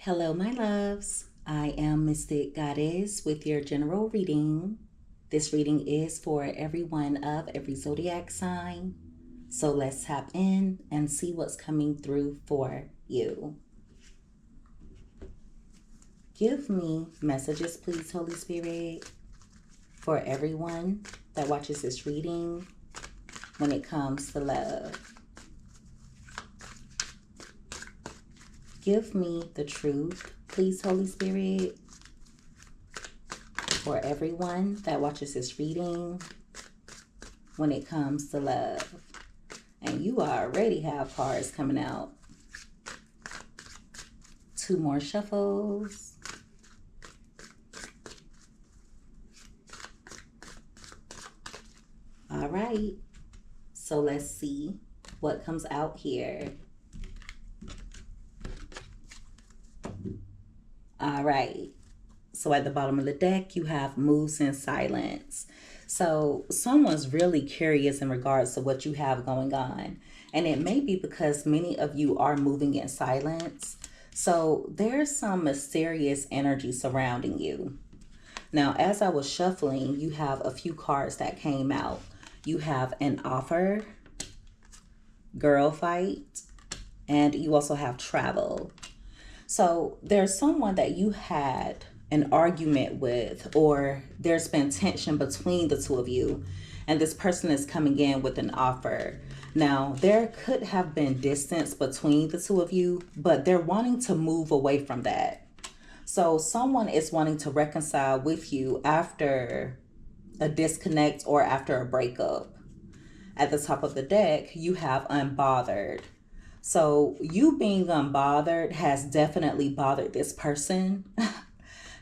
Hello, my loves. I am Mystic Goddess with your general reading. This reading is for everyone of every zodiac sign. So let's tap in and see what's coming through for you. Give me messages, please, Holy Spirit, for everyone that watches this reading when it comes to love. Give me the truth, please, Holy Spirit, for everyone that watches this reading when it comes to love. And you already have cards coming out. 2 more shuffles. All right. So let's see what comes out here. All right. So at the bottom of the deck, you have moves in silence. So someone's really curious in regards to what you have going on. And it may be because many of you are moving in silence. So there's some mysterious energy surrounding you. Now, as I was shuffling, you have a few cards that came out. You have an offer, girl fight, and you also have travel. So there's someone that you had an argument with, or there's been tension between the two of you, and this person is coming in with an offer. Now, there could have been distance between the two of you, but they're wanting to move away from that. So someone is wanting to reconcile with you after a disconnect or after a breakup. At the top of the deck, you have unbothered. So you being unbothered has definitely bothered this person.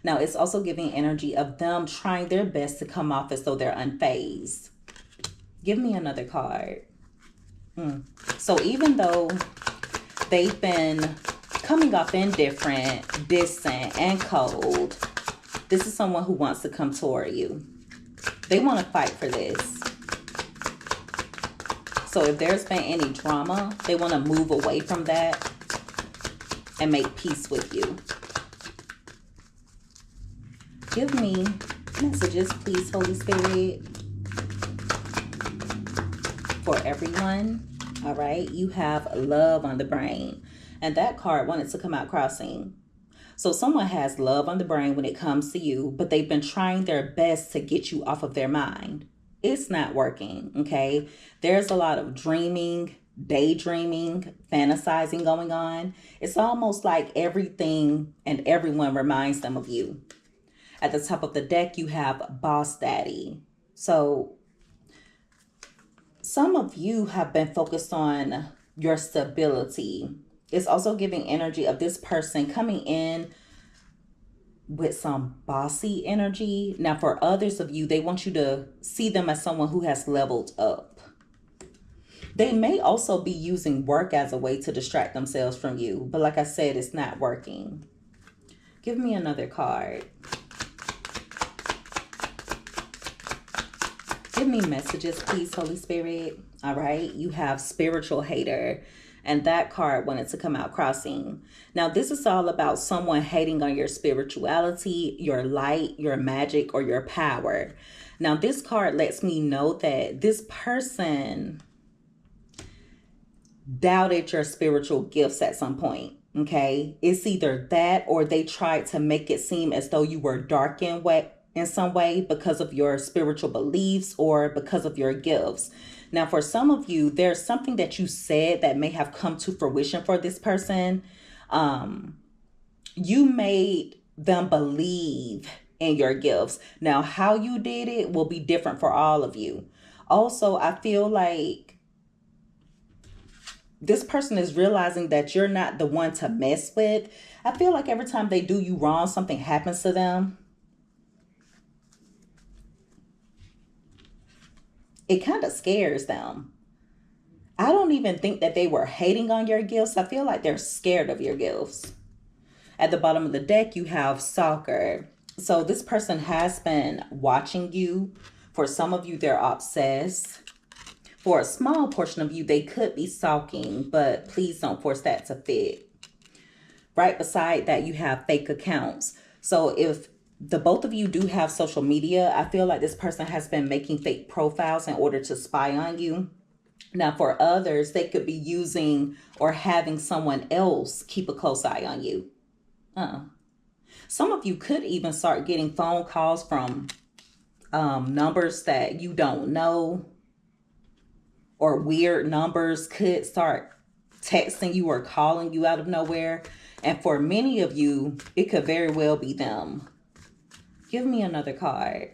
Now, it's also giving energy of them trying their best to come off as though they're unfazed. Give me another card. So even though they've been coming off indifferent, distant, and cold, this is someone who wants to come toward you. They want to fight for this. So if there's been any drama, they want to move away from that and make peace with you. Give me messages, please, Holy Spirit, for everyone. All right, you have love on the brain. And that card wanted to come out crossing. So someone has love on the brain when it comes to you, but they've been trying their best to get you off of their mind. It's not working, okay? There's a lot of dreaming, daydreaming, fantasizing going on. It's almost like everything and everyone reminds them of you. At the top of the deck, you have Boss Daddy. So some of you have been focused on your stability. It's also giving energy of this person coming in with some bossy energy. Now, for others of you, they want you to see them as someone who has leveled up. They may also be using work as a way to distract themselves from you. But like I said, it's not working. Give me another card. Give me messages, please, Holy Spirit. All right. You have spiritual hater. And that card wanted to come out crossing. Now, this is all about someone hating on your spirituality, your light, your magic, or your power. Now, this card lets me know that this person doubted your spiritual gifts at some point. Okay, it's either that or they tried to make it seem as though you were dark in some way because of your spiritual beliefs or because of your gifts. Now, for some of you, there's something that you said that may have come to fruition for this person. You made them believe in your gifts. Now, how you did it will be different for all of you. Also, I feel like this person is realizing that you're not the one to mess with. I feel like every time they do you wrong, something happens to them. It kind of scares them. I don't even think that they were hating on your gifts. I feel like they're scared of your gifts. At the bottom of the deck, you have stalker. So this person has been watching you. For some of you, they're obsessed. For a small portion of you, they could be stalking, but please don't force that to fit. Right beside that, you have fake accounts. So if the both of you do have social media, I feel like this person has been making fake profiles in order to spy on you. Now, for others, they could be using or having someone else keep a close eye on you. Some of you could even start getting phone calls from numbers that you don't know, or weird numbers could start texting you or calling you out of nowhere. And for many of you, it could very well be them. Give me another card.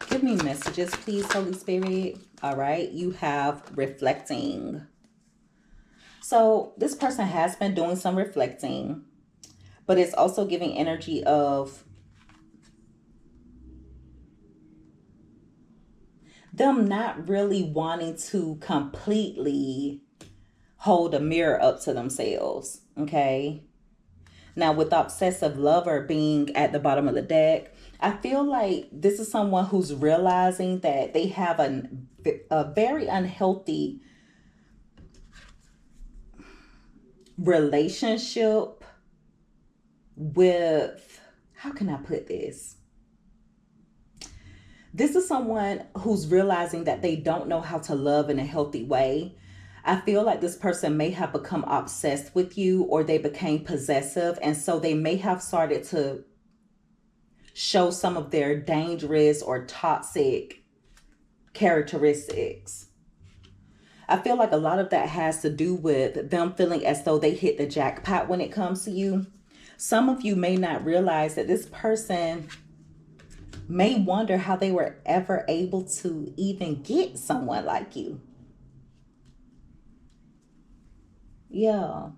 Give me messages, please, Holy Spirit. All right, you have reflecting. So this person has been doing some reflecting, but it's also giving energy of them not really wanting to completely hold a mirror up to themselves, okay? Now, with the obsessive lover being at the bottom of the deck, I feel like this is someone who's realizing that they have a very unhealthy relationship with, how can I put this? This is someone who's realizing that they don't know how to love in a healthy way. I feel like this person may have become obsessed with you, or they became possessive. And so they may have started to show some of their dangerous or toxic characteristics. I feel like a lot of that has to do with them feeling as though they hit the jackpot when it comes to you. Some of you may not realize that this person may wonder how they were ever able to even get someone like you. Yeah.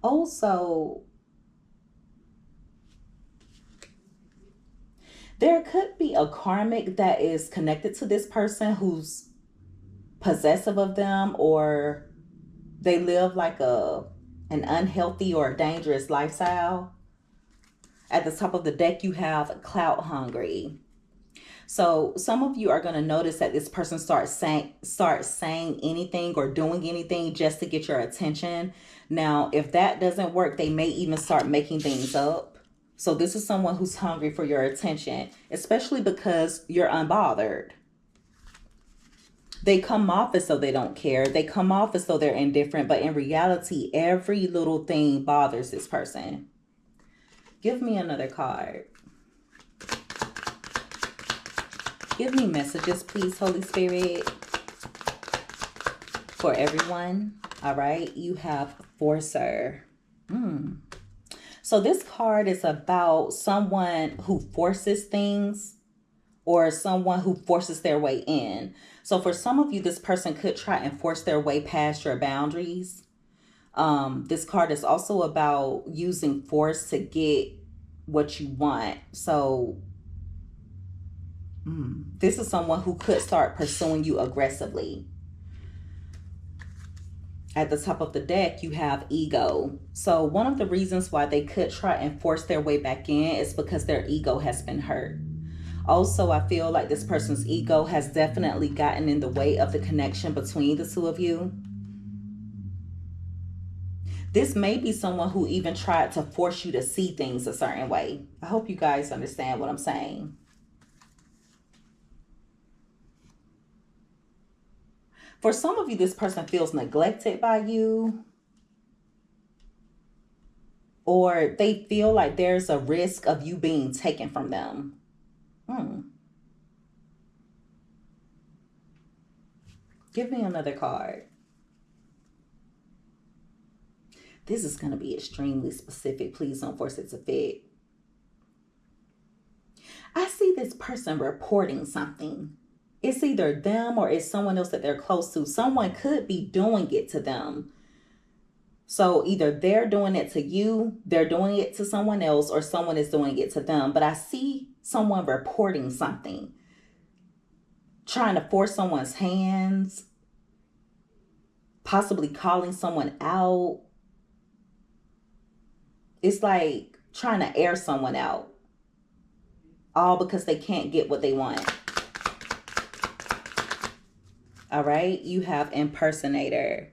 Also, there could be a karmic that is connected to this person who's possessive of them, or they live like an unhealthy or dangerous lifestyle. At the top of the deck, you have clout hungry. So some of you are going to notice that this person starts saying anything or doing anything just to get your attention. Now, if that doesn't work, they may even start making things up. So this is someone who's hungry for your attention, especially because you're unbothered. They come off as though they don't care. They come off as though they're indifferent, but in reality, every little thing bothers this person. Give me another card. Give me messages, please, Holy Spirit, for everyone. All right, you have Forcer. So this card is about someone who forces things, or someone who forces their way in. So for some of you, this person could try and force their way past your boundaries. This card is also about using force to get what you want. So this is someone who could start pursuing you aggressively. At the top of the deck, you have ego. So one of the reasons why they could try and force their way back in is because their ego has been hurt. Also, I feel like this person's ego has definitely gotten in the way of the connection between the two of you. This may be someone who even tried to force you to see things a certain way. I hope you guys understand what I'm saying. For some of you, this person feels neglected by you, or they feel like there's a risk of you being taken from them. Give me another card. This is going to be extremely specific. Please don't force it to fit. I see this person reporting something. It's either them or it's someone else that they're close to. Someone could be doing it to them. So either they're doing it to you, they're doing it to someone else, or someone is doing it to them. But I see someone reporting something, trying to force someone's hands, possibly calling someone out. It's like trying to air someone out, all because they can't get what they want. All right, you have impersonator.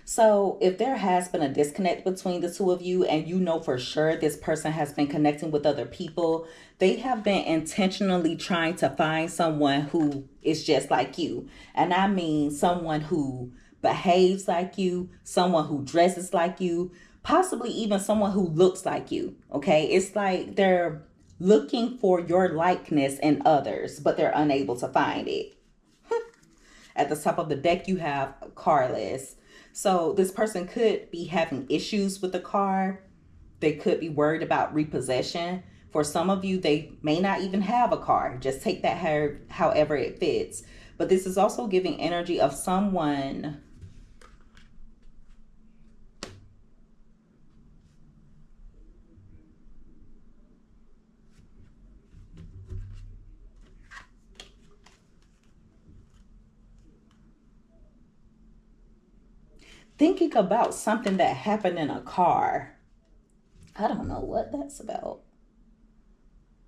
So, if there has been a disconnect between the two of you, and you know for sure this person has been connecting with other people, they have been intentionally trying to find someone who is just like you. And I mean someone who behaves like you, someone who dresses like you, possibly even someone who looks like you. Okay, it's like they're looking for your likeness in others, but they're unable to find it. At the top of the deck, you have carless. So this person could be having issues with the car. They could be worried about repossession. For some of you, they may not even have a car. Just take that however it fits. But this is also giving energy of someone thinking about something that happened in a car. I don't know what that's about.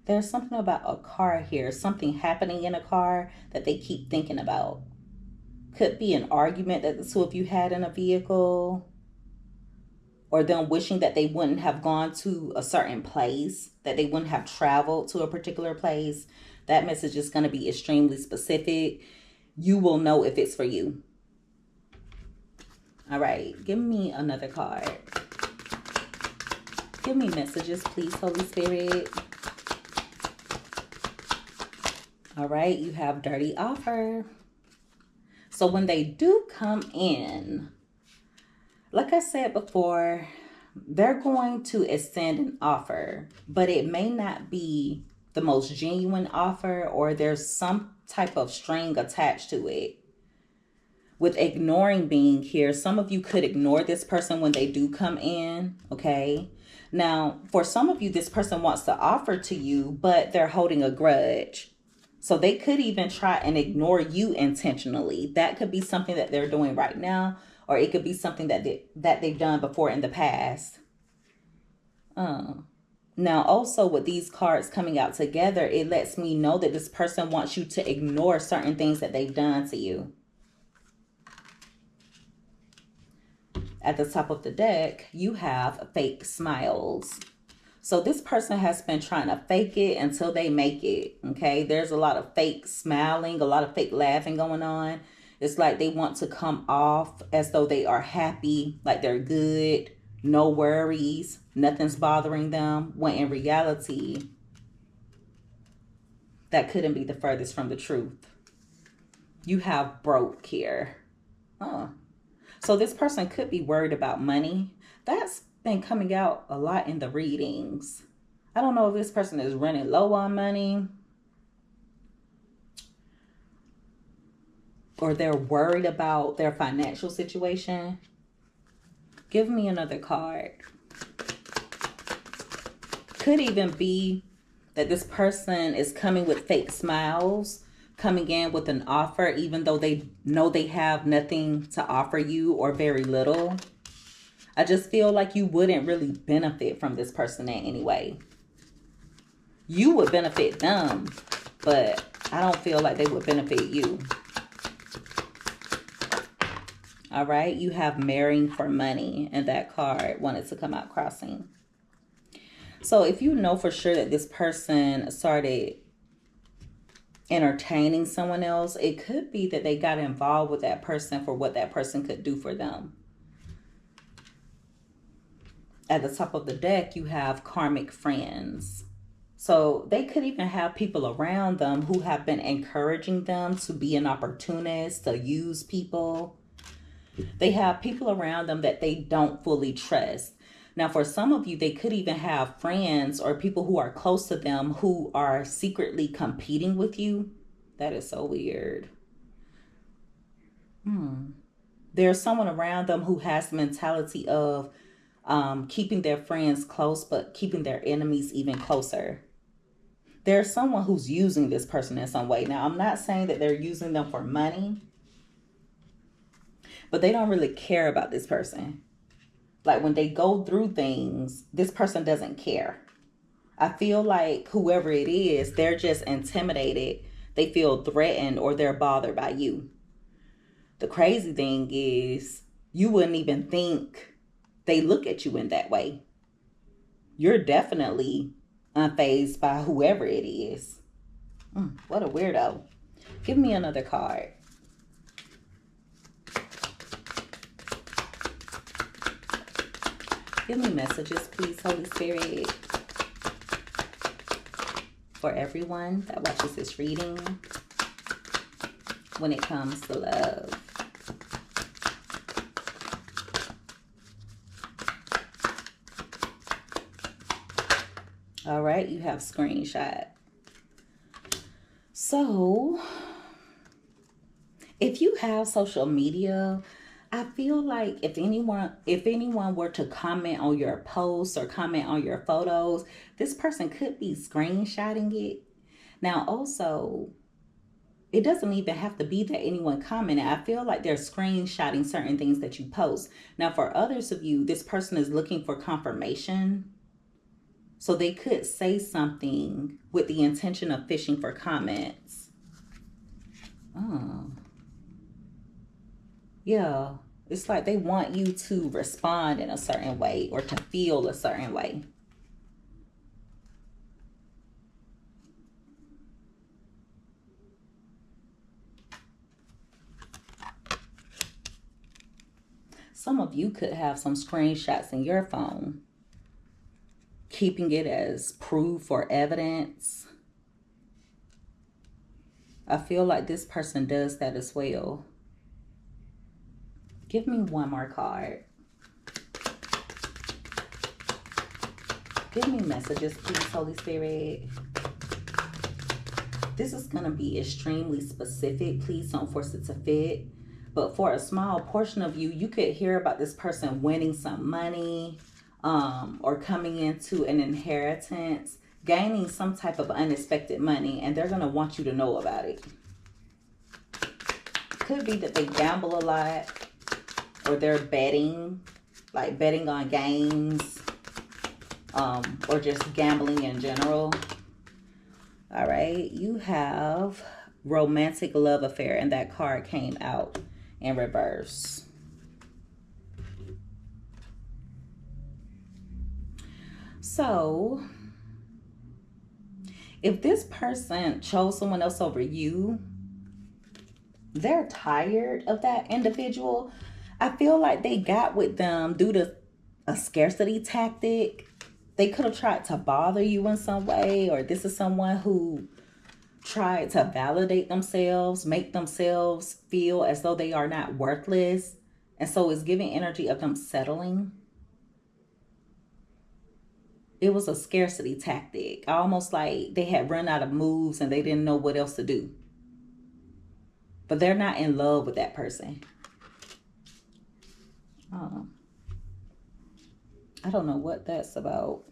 There's something about a car here, something happening in a car that they keep thinking about. Could be an argument that the two of you had in a vehicle, or them wishing that they wouldn't have gone to a certain place, that they wouldn't have traveled to a particular place. That message is going to be extremely specific. You will know if it's for you. All right, give me another card. Give me messages, please, Holy Spirit. All right, you have dirty offer. So when they do come in, like I said before, they're going to extend an offer, but it may not be the most genuine offer, or there's some type of string attached to it. With ignoring being here, some of you could ignore this person when they do come in, okay? Now, for some of you, this person wants to offer to you, but they're holding a grudge. So they could even try and ignore you intentionally. That could be something that they're doing right now, or it could be something that they've done before in the past. Now, also with these cards coming out together, it lets me know that this person wants you to ignore certain things that they've done to you. At the top of the deck, you have fake smiles. So this person has been trying to fake it until they make it, okay? There's a lot of fake smiling, a lot of fake laughing going on. It's like they want to come off as though they are happy, like they're good, no worries, nothing's bothering them, when in reality, that couldn't be the furthest from the truth. You have broke here. So this person could be worried about money. That's been coming out a lot in the readings. I don't know if this person is running low on money, or they're worried about their financial situation. Give me another card. Could even be that this person is coming with fake smiles, coming in with an offer, even though they know they have nothing to offer you, or very little. I just feel like you wouldn't really benefit from this person in any way. You would benefit them, but I don't feel like they would benefit you. All right, you have marrying for money, and that card wanted to come out crossing. So if you know for sure that this person started entertaining someone else, it could be that they got involved with that person for what that person could do for them. At the top of the deck, you have karmic friends. So they could even have people around them who have been encouraging them to be an opportunist, to use people. They have people around them that they don't fully trust. Now, for some of you, they could even have friends or people who are close to them who are secretly competing with you. That is so weird. There's someone around them who has the mentality of keeping their friends close, but keeping their enemies even closer. There's someone who's using this person in some way. Now, I'm not saying that they're using them for money, but they don't really care about this person. Like when they go through things, this person doesn't care. I feel like whoever it is, they're just intimidated. They feel threatened, or they're bothered by you. The crazy thing is, you wouldn't even think they look at you in that way. You're definitely unfazed by whoever it is. What a weirdo. Give me another card. Give me messages, please, Holy Spirit, for everyone that watches this reading when it comes to love. All right, you have screenshot. So, if you have social media, I feel like if anyone were to comment on your posts or comment on your photos, this person could be screenshotting it. Now, also, it doesn't even have to be that anyone commented. I feel like they're screenshotting certain things that you post. Now, for others of you, this person is looking for confirmation. So they could say something with the intention of fishing for comments. Oh. Yeah. It's like they want you to respond in a certain way or to feel a certain way. Some of you could have some screenshots in your phone, keeping it as proof or evidence. I feel like this person does that as well. Give me one more card. Give me messages, please, Holy Spirit. This is going to be extremely specific. Please don't force it to fit. But for a small portion of you, you could hear about this person winning some money, or coming into an inheritance, gaining some type of unexpected money, and they're going to want you to know about it. Could be that they gamble a lot, or they're betting, like betting on games, or just gambling in general. All right, you have romantic love affair, and that card came out in reverse. So, if this person chose someone else over you, they're tired of that individual. I feel like they got with them due to a scarcity tactic. They could have tried to bother you in some way, or this is someone who tried to validate themselves, make themselves feel as though they are not worthless. And so it's giving energy of them settling. It was a scarcity tactic, almost like they had run out of moves and they didn't know what else to do. But they're not in love with that person. I don't know what that's about.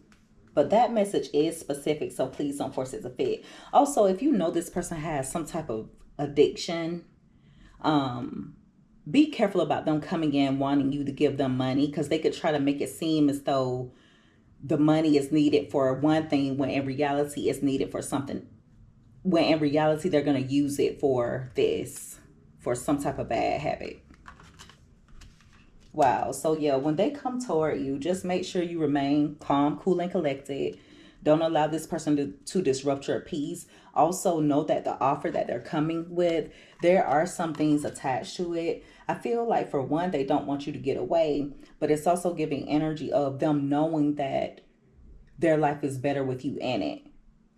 But that message is specific, so please don't force it to fit. Also, if you know this person has some type of addiction, be careful about them coming in wanting you to give them money, because they could try to make it seem as though the money is needed for one thing when in reality it's needed for something. When in reality they're going to use it for this, for some type of bad habit. Wow. So yeah, when they come toward you, just make sure you remain calm, cool, and collected. Don't allow this person to disrupt your peace. Also know that the offer that they're coming with, there are some things attached to it. I feel like for one, they don't want you to get away, but it's also giving energy of them knowing that their life is better with you in it.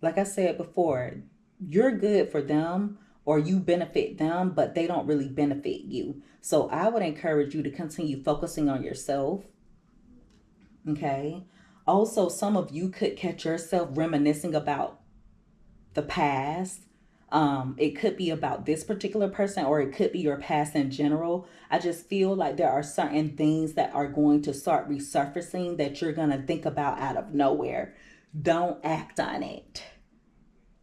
Like I said before, you're good for them, or you benefit them, but they don't really benefit you. So I would encourage you to continue focusing on yourself. Okay. Also, some of you could catch yourself reminiscing about the past. It could be about this particular person, or it could be your past in general. I just feel like there are certain things that are going to start resurfacing that you're going to think about out of nowhere. Don't act on it.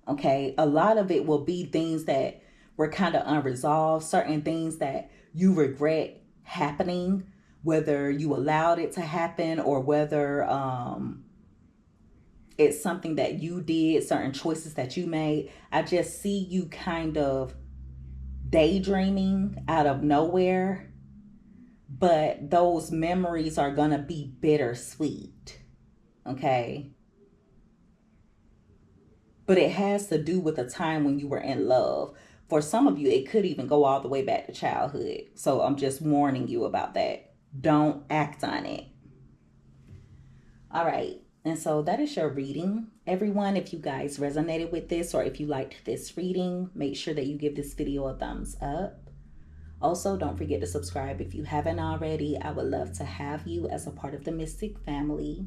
Okay, a lot of it will be things that were kind of unresolved, certain things that you regret happening, whether you allowed it to happen or whether it's something that you did, certain choices that you made. I just see you kind of daydreaming out of nowhere, but those memories are going to be bittersweet. Okay. But it has to do with a time when you were in love. For some of you, it could even go all the way back to childhood. So I'm just warning you about that. Don't act on it. All right. And so that is your reading. Everyone, if you guys resonated with this or if you liked this reading, make sure that you give this video a thumbs up. Also, don't forget to subscribe if you haven't already. I would love to have you as a part of the Mystic family.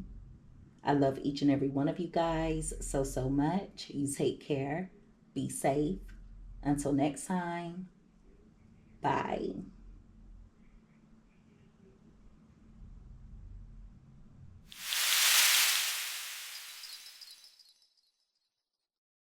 I love each and every one of you guys so much. You take care. Be safe. Until next time. Bye.